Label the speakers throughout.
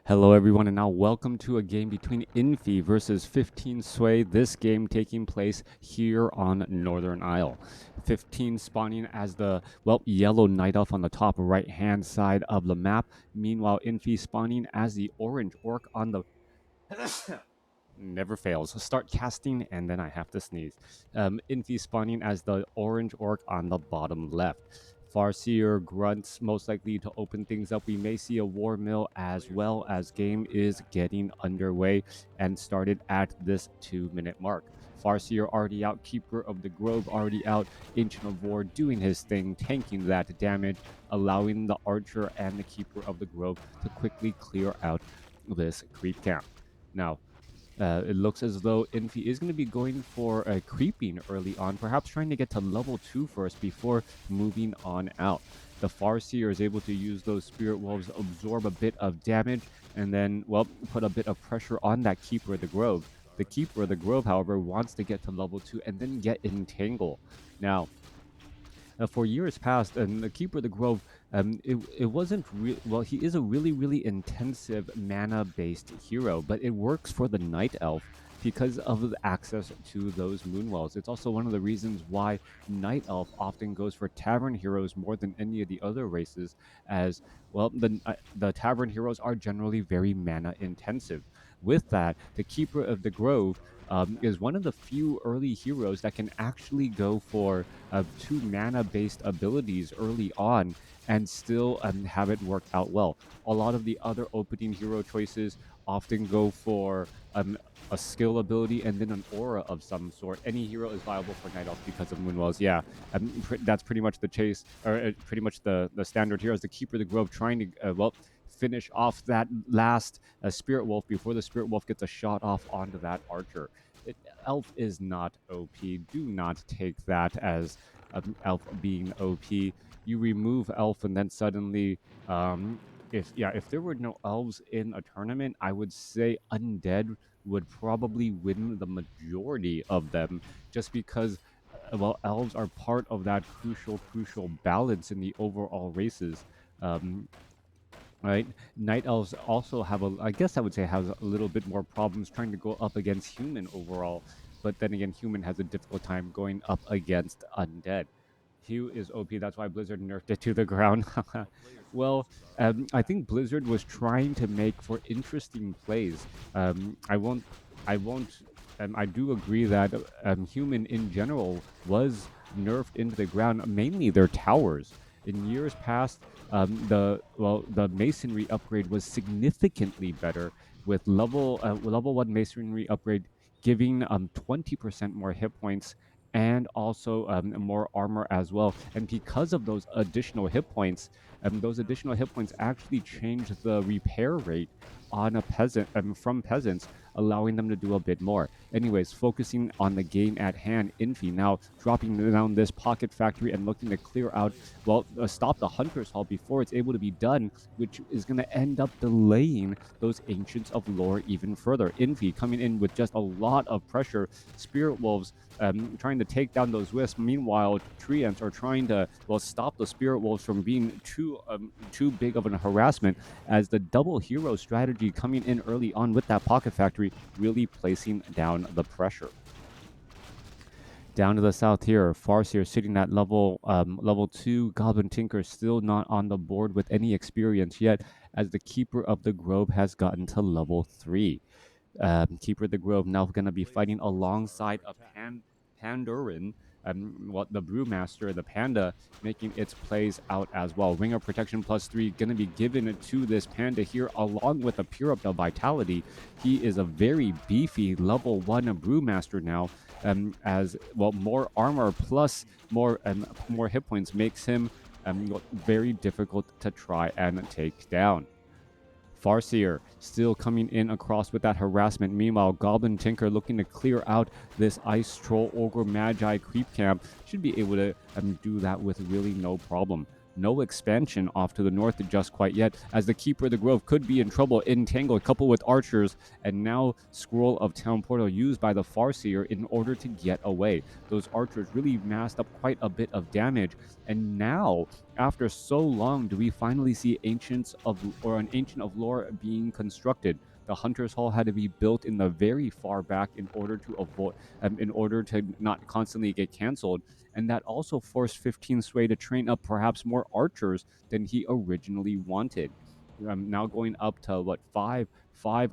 Speaker 1: Hello everyone, and now welcome to a game between Infi versus 15 Sway, this game taking place here on Northern Isle. 15 spawning as the, yellow Night Elf on the top right hand side of the map, meanwhile Infi spawning as the orange orc on the never fails. Start casting and then I have to sneeze. Infi spawning as the orange orc on the bottom left. Farseer grunts most likely to open things up. We may see a war mill as well as game is getting underway and started at this 2-minute mark. Farseer already out, Keeper of the Grove already out, Ancient of War doing his thing, tanking that damage, allowing the Archer and the Keeper of the Grove to quickly clear out this creep camp. Now, it looks as though Infi is going to be going for creeping early on, perhaps trying to get to level 2 first before moving on out. The Farseer is able to use those Spirit Wolves, absorb a bit of damage, and then, put a bit of pressure on that Keeper of the Grove. The Keeper of the Grove, however, wants to get to level 2 and then get Entangle. Now, for years past, and the Keeper of the Grove, it wasn't he is a really intensive mana-based hero, but it works for the Night Elf because of the access to those Moonwells. It's also one of the reasons why Night Elf often goes for Tavern heroes more than any of the other races, as the Tavern heroes are generally very mana intensive. With that, the Keeper of the Grove is one of the few early heroes that can actually go for 2 mana based abilities early on and still have it work out well. A lot of the other opening hero choices often go for a skill ability and then an aura of some sort. Any hero is viable for Night Elf because of Moonwells. Yeah, that's pretty much the chase, or pretty much the standard here is the Keeper of the Grove trying to, finish off that last Spirit Wolf before the Spirit Wolf gets a shot off onto that Archer. Elf is not OP. Do not take that as Elf being OP. You remove Elf and then suddenly, if there were no elves in a tournament, I would say Undead would probably win the majority of them, just because elves are part of that crucial balance in the overall races. Right, Night Elves also have I guess I would say has a little bit more problems trying to go up against human overall, but then again, human has a difficult time going up against undead. Hugh is OP, that's why Blizzard nerfed it to the ground. Well, I think Blizzard was trying to make for interesting plays. I won't, I won't, I do agree that human in general was nerfed into the ground, mainly their towers. In years past, the masonry upgrade was significantly better, with level 1 masonry upgrade giving 20% more hit points and also more armor as well. And because of those additional hit points, those additional hit points actually change the repair rate on a peasant from peasants, allowing them to do a bit more. Anyways, focusing on the game at hand, Infi now dropping down this pocket factory and looking to clear out, stop the Hunter's Hall before it's able to be done, which is going to end up delaying those Ancients of Lore even further. Infi coming in with just a lot of pressure. Spirit Wolves trying to take down those wisps. Meanwhile, Treants are trying to stop the Spirit Wolves from being too big of an harassment, as the double hero strategy coming in early on with that pocket factory really placing down the pressure. Down to the south here, Farseer sitting at level 2. Goblin Tinker still not on the board with any experience yet, as the Keeper of the Grove has gotten to level 3. Keeper of the Grove now going to be fighting alongside a Pandoran, the Brewmaster, the Panda, making its plays out as well. Ring of Protection +3 going to be given to this Panda here, along with a Pure Up of Vitality. He is a very beefy level 1 Brewmaster now, as more armor plus more hit points makes him very difficult to try and take down. Farseer still coming in across with that harassment. Meanwhile, Goblin Tinker looking to clear out this Ice Troll Ogre Magi creep camp. Should be able to do that with really no problem. No expansion off to the north just quite yet, as the Keeper of the Grove could be in trouble, entangled, coupled with archers, and now Scroll of Town Portal used by the Farseer in order to get away. Those archers really massed up quite a bit of damage, and now, after so long, do we finally see an Ancient of Lore being constructed. The Hunter's Hall had to be built in the very far back in order to not constantly get canceled, and that also forced 15 Sway to train up perhaps more archers than he originally wanted. Now going up to what five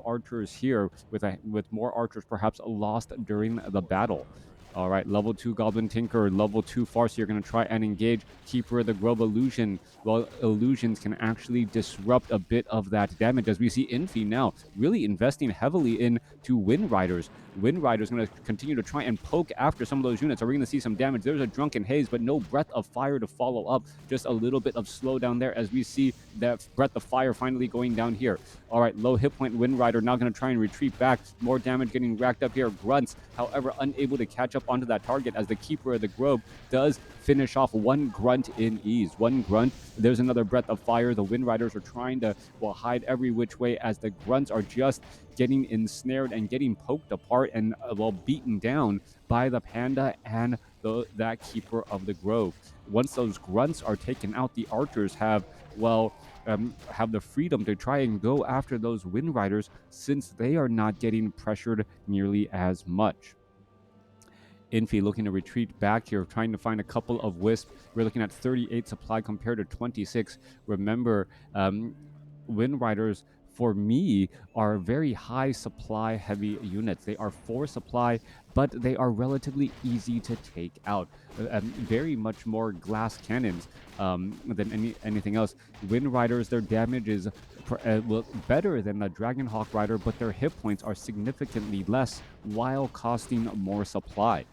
Speaker 1: archers here with more archers perhaps lost during the battle. All right, level 2 Goblin Tinker, level 2 Farseer are going to try and engage Keeper of the Grove Illusion. Well, illusions can actually disrupt a bit of that damage, as we see Infi now really investing heavily into Wind Riders. Wind Rider's going to continue to try and poke after some of those units. Are we going to see some damage? There's a Drunken Haze, but no Breath of Fire to follow up. Just a little bit of slowdown there as we see that Breath of Fire finally going down here. All right, low hit point Wind Rider now going to try and retreat back. More damage getting racked up here. Grunts, however, unable to catch up onto that target, as the Keeper of the Grove does finish off one grunt in ease. One grunt. There's another Breath of Fire. The Wind Riders are trying to hide every which way, as the grunts are just getting ensnared and getting poked apart and beaten down by the Panda and that Keeper of the Grove. Once those grunts are taken out, the archers have the freedom to try and go after those Wind Riders, since they are not getting pressured nearly as much. Infi looking to retreat back here, trying to find a couple of wisps. We're looking at 38 supply compared to 26. Remember, Wind Riders, for me, are very high supply heavy units. They are 4 supply, but they are relatively easy to take out. Very much more glass cannons than anything else. Wind Riders, their damage is better than the Dragonhawk Rider, but their hit points are significantly less while costing more supply.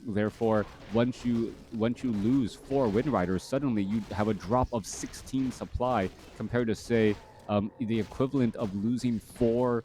Speaker 1: Therefore, once you lose 4 Wind Riders, suddenly you have a drop of 16 supply compared to, say, the equivalent of losing 4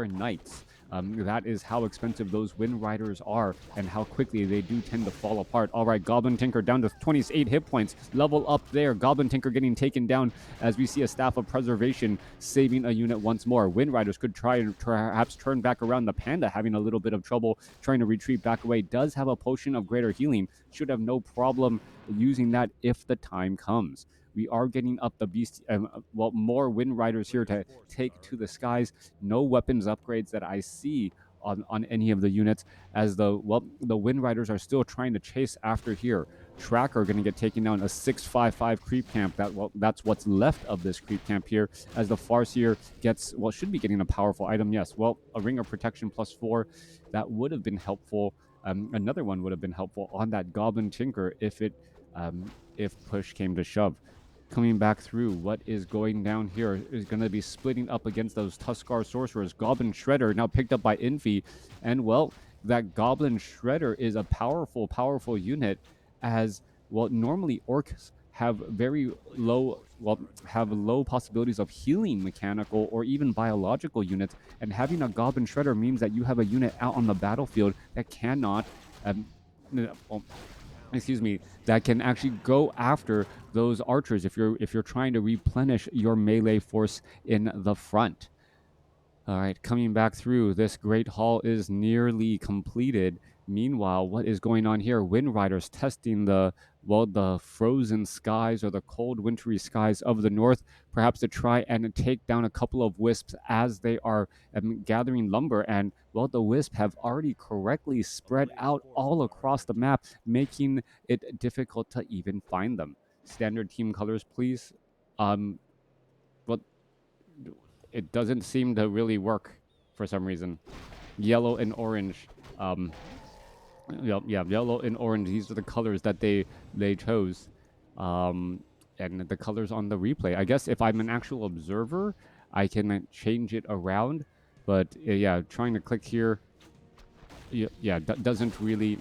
Speaker 1: Knights. That is how expensive those Wind Riders are and how quickly they do tend to fall apart. All right, Goblin Tinker down to 28 hit points. Level up there. Goblin Tinker getting taken down as we see a Staff of Preservation saving a unit once more. Wind Riders could try and perhaps turn back around. The Panda having a little bit of trouble trying to retreat back away. Does have a Potion of Greater Healing. Should have no problem using that if the time comes. We are getting up the beast, more Wind Riders here to take to the skies. No weapons upgrades that I see on any of the units, as the Wind Riders are still trying to chase after here. Tracker going to get taken down, a 655 creep camp. That's what's left of this creep camp here, as the Farseer should be getting a powerful item. Yes, a Ring of Protection +4. That would have been helpful. Another one would have been helpful on that Goblin Tinker if push came to shove. Coming back through, what is going down here is going to be splitting up against those Tuskar Sorcerers. Goblin Shredder now picked up by Infi, and that Goblin Shredder is a powerful unit, as normally orcs have very low possibilities of healing mechanical or even biological units, and having a Goblin Shredder means that you have a unit out on the battlefield that cannot that can actually go after those archers if you're trying to replenish your melee force in the front. All right, coming back through, this Great Hall is nearly completed. Meanwhile, what is going on here? Wind Riders testing the frozen skies or the cold wintry skies of the north, perhaps to try and take down a couple of wisps as they are gathering lumber. And the wisps have already correctly spread out all across the map, making it difficult to even find them. Standard team colors, please. It doesn't seem to really work for some reason. Yellow and orange. Yellow and orange. These are the colors that they chose. And the colors on the replay. I guess if I'm an actual observer, I can change it around. But trying to click here. Doesn't really.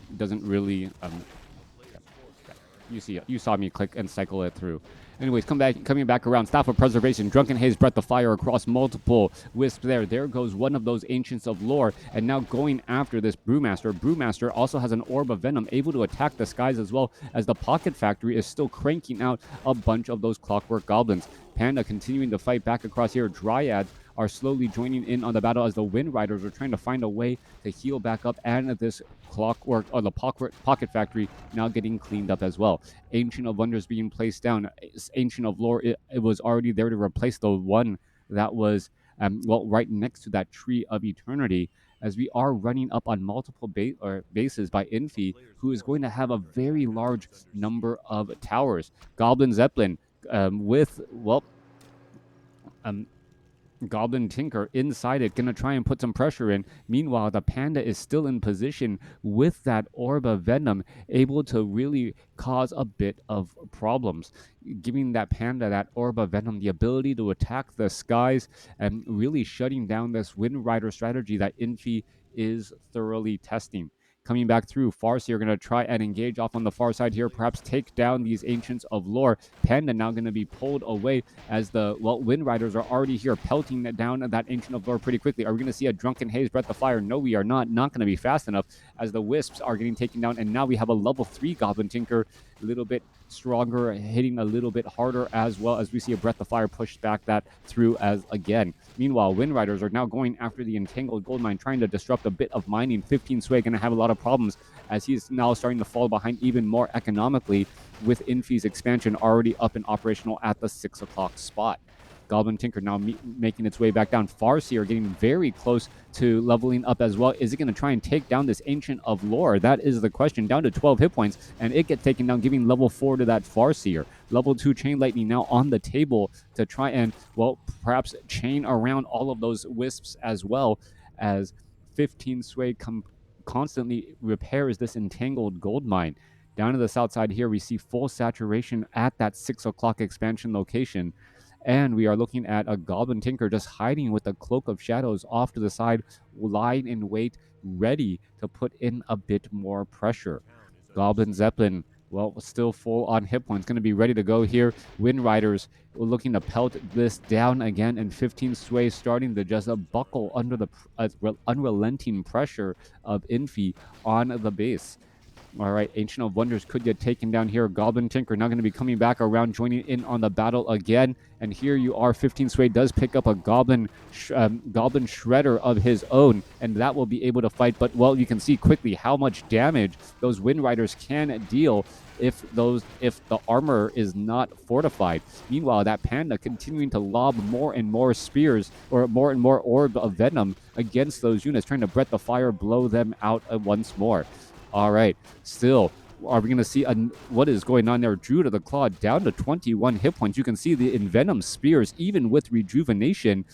Speaker 1: You saw me click and cycle it through. Anyways, coming back around. Staff of Preservation, Drunken Haze, Breath of Fire across multiple wisps there. There goes one of those Ancients of Lore, and now going after this Brewmaster. Brewmaster also has an Orb of Venom, able to attack the skies as well, as the Pocket Factory is still cranking out a bunch of those Clockwork Goblins. Panda continuing to fight back across here. Dryads are slowly joining in on the battle as the Wind Riders are trying to find a way to heal back up, and this Clockwork, or the Pocket Factory, now getting cleaned up as well. Ancient of Wonders being placed down. Ancient of Lore, it was already there to replace the one that was right next to that Tree of Eternity, as we are running up on multiple bases by Infi, who is going to have a very large number of towers. Goblin Zeppelin with, Goblin Tinker inside it, gonna try and put some pressure in. Meanwhile, the Panda is still in position with that Orb of Venom, able to really cause a bit of problems, giving that Panda, that Orb of Venom, the ability to attack the skies and really shutting down this Wind Rider strategy that Infi is thoroughly testing. Coming back through, Farsi are going to try and engage off on the far side here, perhaps take down these Ancients of Lore. Panda now going to be pulled away as the, Wind Riders are already here, pelting down that Ancient of Lore pretty quickly. Are we going to see a Drunken Haze, Breath of Fire? No, we are not. Not going to be fast enough, as the Wisps are getting taken down, and now we have a level 3 Goblin Tinker, a little bit stronger, hitting a little bit harder, as well as we see a Breath of Fire push back that through as again. Meanwhile, Wind Riders are now going after the Entangled Gold Mine, trying to disrupt a bit of mining. 15 Sway going to have a lot of problems, as he's now starting to fall behind even more economically, with Infi's expansion already up and operational at the 6 o'clock spot. Goblin Tinker now making its way back down. Farseer getting very close to leveling up as well. Is it going to try and take down this Ancient of Lore? That is the question. Down to 12 hit points, and it gets taken down, giving level 4 to that Farseer. Level 2 Chain Lightning now on the table to try and, perhaps chain around all of those Wisps, as well as 15 Sway constantly repairs this Entangled Gold Mine. Down to the south side here, we see full saturation at that 6 o'clock expansion location. And we are looking at a Goblin Tinker just hiding with a Cloak of Shadows off to the side, lying in wait, ready to put in a bit more pressure. Goblin Zeppelin, still full on hit points, going to be ready to go here. Wind Riders looking to pelt this down again, and 15 Sway starting to just buckle under the unrelenting pressure of Infi on the base. All right, Ancient of Wonders could get taken down here. Goblin Tinker now going to be coming back around, joining in on the battle again. And here you are, 15 Sway does pick up a Goblin Shredder of his own, and that will be able to fight. But, you can see quickly how much damage those Wind Riders can deal if the armor is not fortified. Meanwhile, that Panda continuing to lob more and more spears, or more and more Orb of Venom against those units, trying to Breath of Fire blow them out once more. All right, still, are we going to see what is going on there? Druid of the Claw down to 21 hit points. You can see the Envenom Spears, even with Rejuvenation,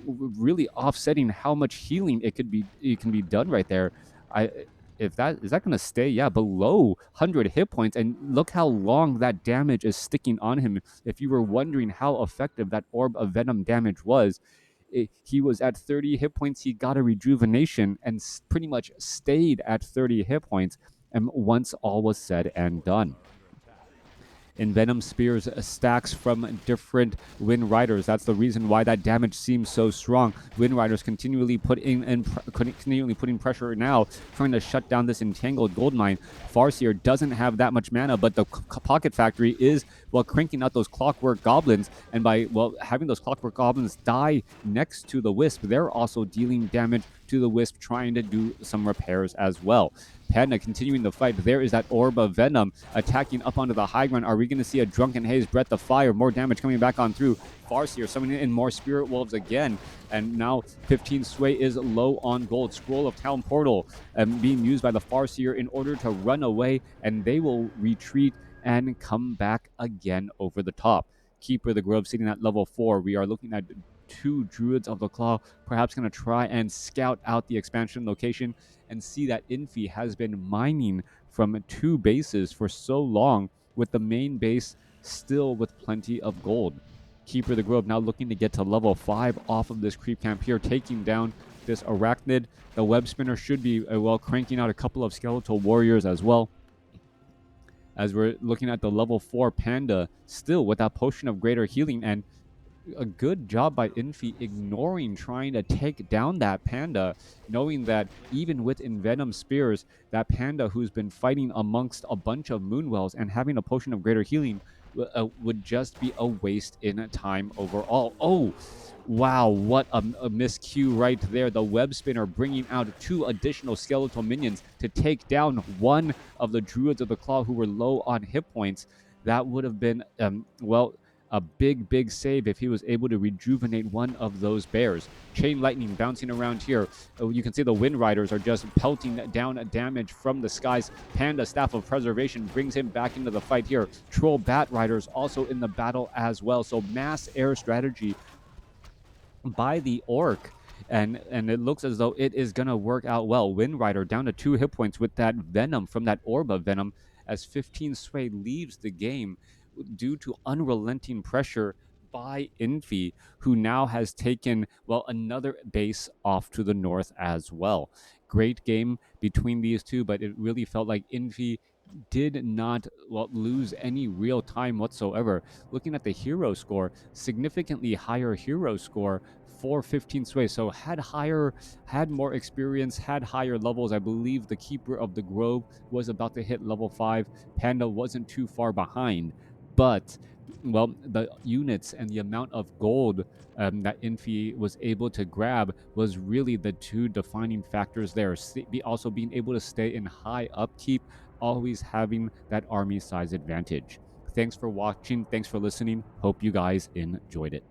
Speaker 1: really offsetting how much healing it can be done right there. Is that going to stay? Yeah, below 100 hit points, and look how long that damage is sticking on him. If you were wondering how effective that Orb of Venom damage was, he was at 30 hit points. He got a Rejuvenation and pretty much stayed at 30 hit points, and once all was said and done. Envenom Spears stacks from different Wind Riders. That's the reason why that damage seems so strong. Wind Riders continually putting pressure now, trying to shut down this Entangled Gold Mine. Farseer doesn't have that much mana, but the Pocket Factory is, cranking out those Clockwork Goblins, and by, having those Clockwork Goblins die next to the Wisp, they're also dealing damage to the Wisp, trying to do some repairs as well. Panda continuing the fight. There is that Orb of Venom attacking up onto the high ground. Are we going to see a Drunken Haze, Breath of Fire? More damage coming back on through. Farseer summoning in more Spirit Wolves again. And now 15 Sway is low on gold. Scroll of Town Portal being used by the Farseer in order to run away, and they will retreat and come back again over the top. Keeper of the Grove sitting at level 4. We are looking at 2 Druids of the Claw, perhaps going to try and scout out the expansion location and see that Infi has been mining from 2 bases for so long, with the main base still with plenty of gold. Keeper of the Grove now looking to get to level 5 off of this creep camp here, taking down this Arachnid. The Web Spinner should be, cranking out a couple of Skeletal Warriors as well. as we're looking at the level 4 Panda still with that potion of greater healing, and a good job by Infi ignoring trying to take down that panda, knowing that even with Envenom Spears, that panda who's been fighting amongst a bunch of Moonwells and having a potion of greater healing would just be a waste in time overall. Oh, wow, what a miscue right there. The web spinner bringing out 2 additional skeletal minions to take down one of the Druids of the Claw who were low on hit points. That would have been, well, a big save if he was able to rejuvenate one of those bears. Chain lightning bouncing around here. You can see the Wind Riders are just pelting down damage from the skies. Panda Staff of Preservation brings him back into the fight here. Troll Bat Riders also in the battle as well. So mass air strategy by the orc, and it looks as though it is gonna work out well. Wind Rider down to 2 hit points with that venom from that orb of venom as 15 Sway leaves the game due to unrelenting pressure by Infi, who now has taken, well, another base off to the north as well. Great game between these two, but it really felt like Infi did not, well, lose any real time whatsoever. Looking at the hero score, significantly higher hero score for 15 Sway. So had more experience, had higher levels. I believe the Keeper of the Grove was about to hit level 5. Panda wasn't too far behind, but, well, the units and the amount of gold that Infi was able to grab was really the two defining factors there. Also being able to stay in high upkeep, always having that army size advantage. Thanks for watching. Thanks for listening. Hope you guys enjoyed it.